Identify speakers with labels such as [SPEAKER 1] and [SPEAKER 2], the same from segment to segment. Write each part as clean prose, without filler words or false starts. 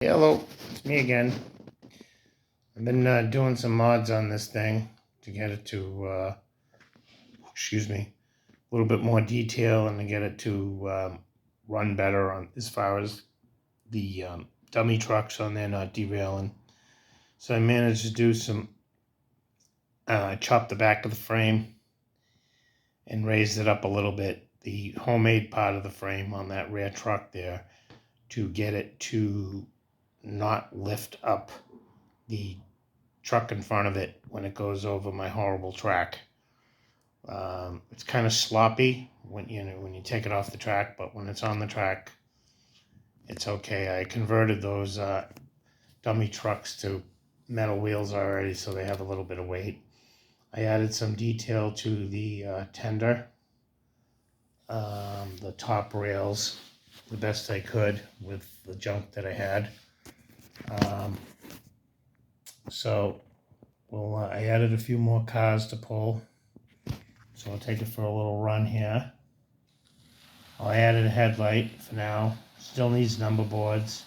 [SPEAKER 1] Hello, it's me again. I've been doing some mods on this thing to get it to, a little bit more detail and to get it to run better on as far as the dummy trucks on there not derailing. So I managed to do some, chop the back of the frame and raised it up a little bit, the homemade part of the frame on that rear truck there, to get it to not lift up the truck in front of it when it goes over my horrible track. It's kind of sloppy when you take it off the track, but when it's on the track, it's okay. I converted those dummy trucks to metal wheels already, so they have a little bit of weight. I added some detail to the tender, the top rails, the best I could with the junk that I had. I added a few more cars to pull, so I'll take it for a little run here. I added a headlight for now. Still needs number boards.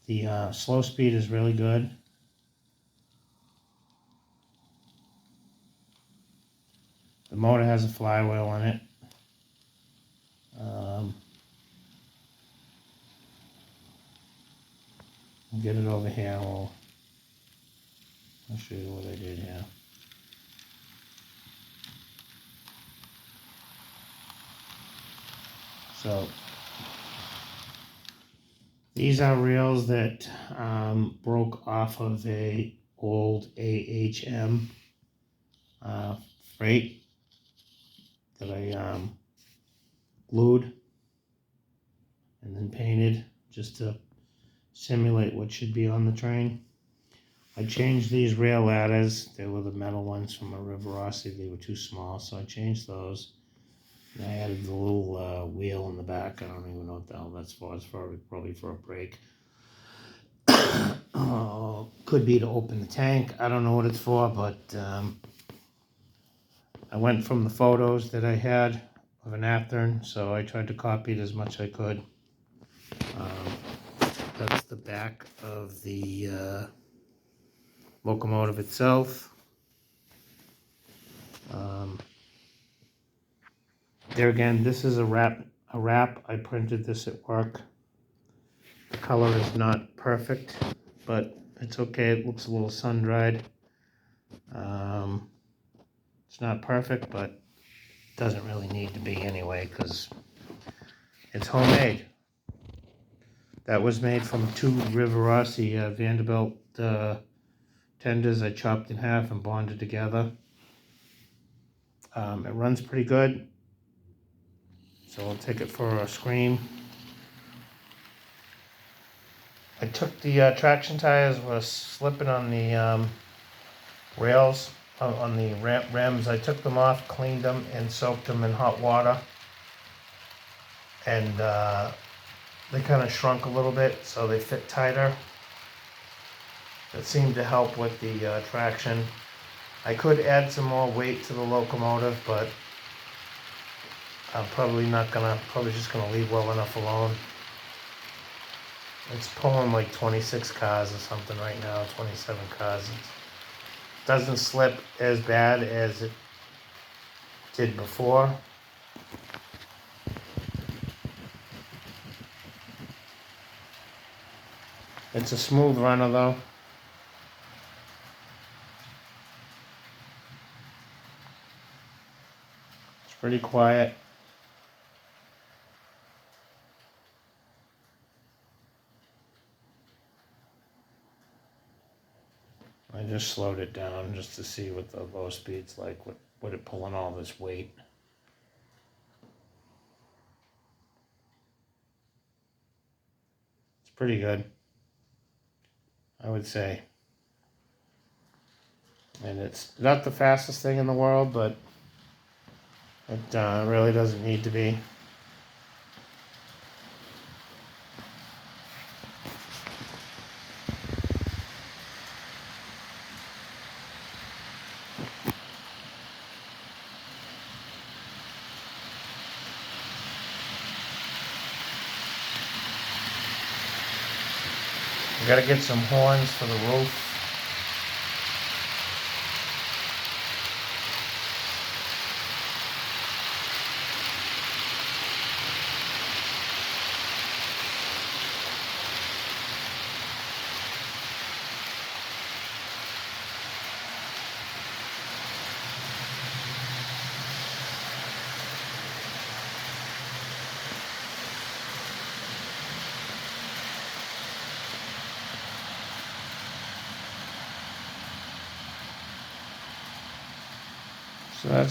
[SPEAKER 1] The slow speed is really good. The motor has a flywheel in it. I'll get it over here. I'll show you what I did here. So these are rails that broke off of a old AHM freight that I glued and then painted just to simulate what should be on the train. I changed these rail ladders. They were the metal ones from a Rivarossi. They were too small, so I changed those. And I added the little wheel in the back. I don't even know what the hell that's for. It's probably for a brake. Could be to open the tank. I don't know what it's for, but I went from the photos that I had of an Athearn, so I tried to copy it as much as I could. That's the back of the locomotive itself. There again, this is a wrap. I printed this at work. The color is not perfect, but it's okay. It looks a little sun-dried. It's not perfect, but it doesn't really need to be anyway because it's homemade. That was made from 2 Rivarossi Vanderbilt tenders I chopped in half and bonded together. It runs pretty good, so I'll take it for a scream. I took the traction tires, was slipping on the rails, on the rims. I took them off, cleaned them, and soaked them in hot water. And they kind of shrunk a little bit, so they fit tighter. That seemed to help with the traction. I could add some more weight to the locomotive, but I'm probably just gonna leave well enough alone. It's pulling like 26 cars or something right now, 27 cars. It doesn't slip as bad as it did before. It's a smooth runner though. It's pretty quiet. I just slowed it down just to see what the low speed's like, with it pulling all this weight. It's pretty good, I would say. And it's not the fastest thing in the world, but it really doesn't need to be. We gotta get some horns for the roof.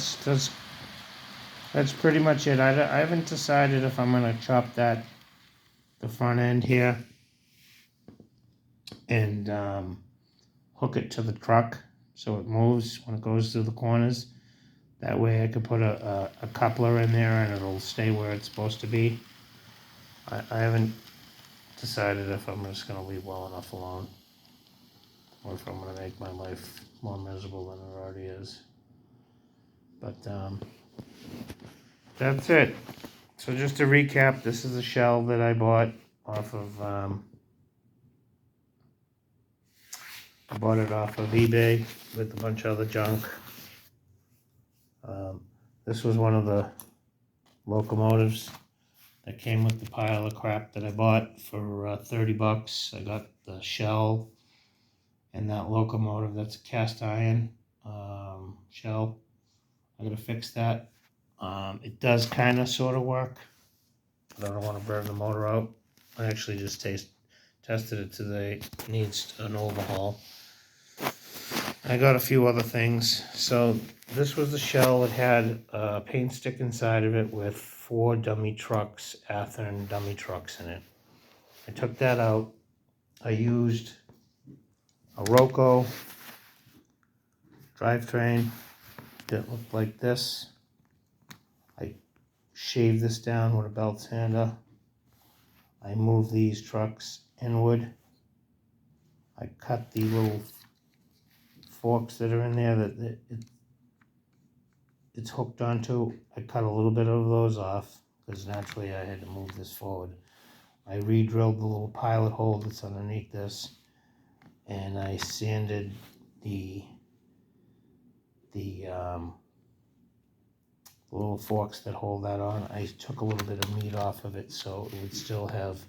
[SPEAKER 1] So that's pretty much it. I haven't decided if I'm gonna chop the front end here and hook it to the truck so it moves when it goes through the corners. That way I could put a coupler in there and it'll stay where it's supposed to be. I haven't decided if I'm just gonna leave well enough alone or if I'm gonna make my life more miserable than it already is. But that's it. So just to recap, this is a shell that I bought off of I bought it off of eBay with a bunch of other junk. This was one of the locomotives that came with the pile of crap that I bought for 30 bucks. I got the shell and that locomotive. That's a cast iron shell. I gotta fix that. It does kind of sort of work, but I don't want to burn the motor out. I actually just tested it today. It needs an overhaul. I got a few other things. So this was the shell. It had a paint stick inside of it with 4 dummy trucks, Athearns dummy trucks in it. I took that out. I used a Roco drivetrain that looked like this. I shaved this down with a belt sander. I moved these trucks inward. I cut the little forks that are in there that it's hooked onto. I cut a little bit of those off because naturally I had to move this forward. I re-drilled the little pilot hole that's underneath this, and I sanded the little forks that hold that on. I took a little bit of meat off of it so it would still have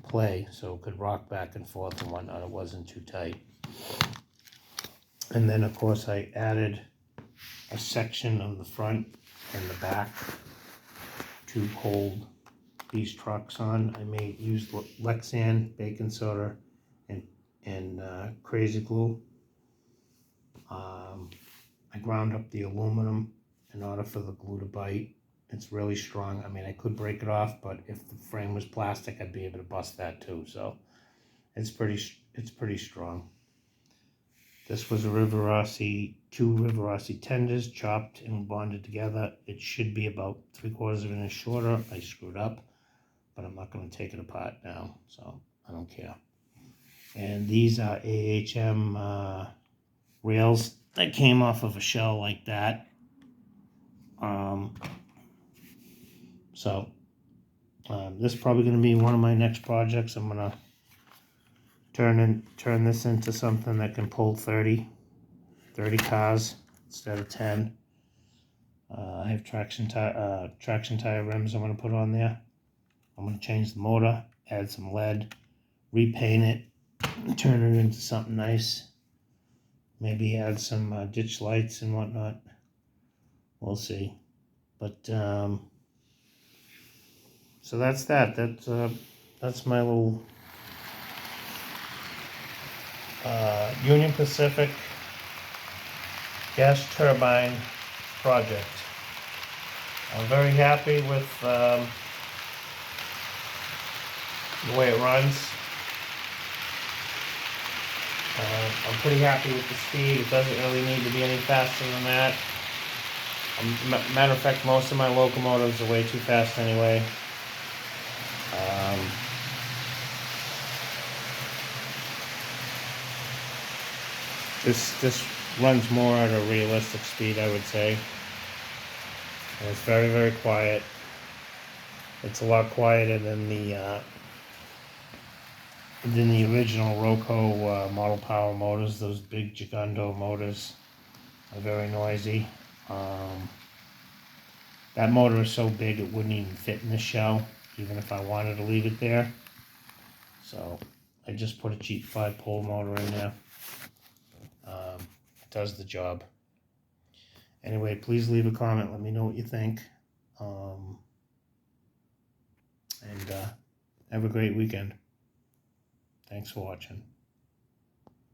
[SPEAKER 1] play, so it could rock back and forth and whatnot. It wasn't too tight. And then of course I added a section of the front and the back to hold these trucks on. I used Lexan, baking soda, and crazy glue. I ground up the aluminum in order for the glue to bite. It's really strong. I mean, I could break it off, but if the frame was plastic, I'd be able to bust that too. So it's pretty strong. This was a Rivarossi, 2 Rivarossi tenders chopped and bonded together. It should be about 3/4 of an inch shorter. I screwed up, but I'm not going to take it apart now, so I don't care. And these are AHM rails that came off of a shell like that. This is probably going to be one of my next projects. I'm going to turn this into something that can pull 30 cars instead of 10. I have traction tire rims I'm going to put on there. I'm going to change the motor, add some lead, repaint it, and turn it into something nice. Maybe add some ditch lights and whatnot. We'll see. But so that's that. That's my little Union Pacific gas turbine project. I'm very happy with the way it runs. I'm pretty happy with the speed. It doesn't really need to be any faster than that. Matter of fact, most of my locomotives are way too fast anyway. This runs more at a realistic speed, I would say. And it's very, very quiet. It's a lot quieter than the And then the original Roco model power motors, those big Gigundo motors, are very noisy. That motor is so big it wouldn't even fit in the shell, even if I wanted to leave it there. So I just put a cheap 5-pole motor in there. It does the job. Anyway, please leave a comment. Let me know what you think. And have a great weekend. Thanks for watching.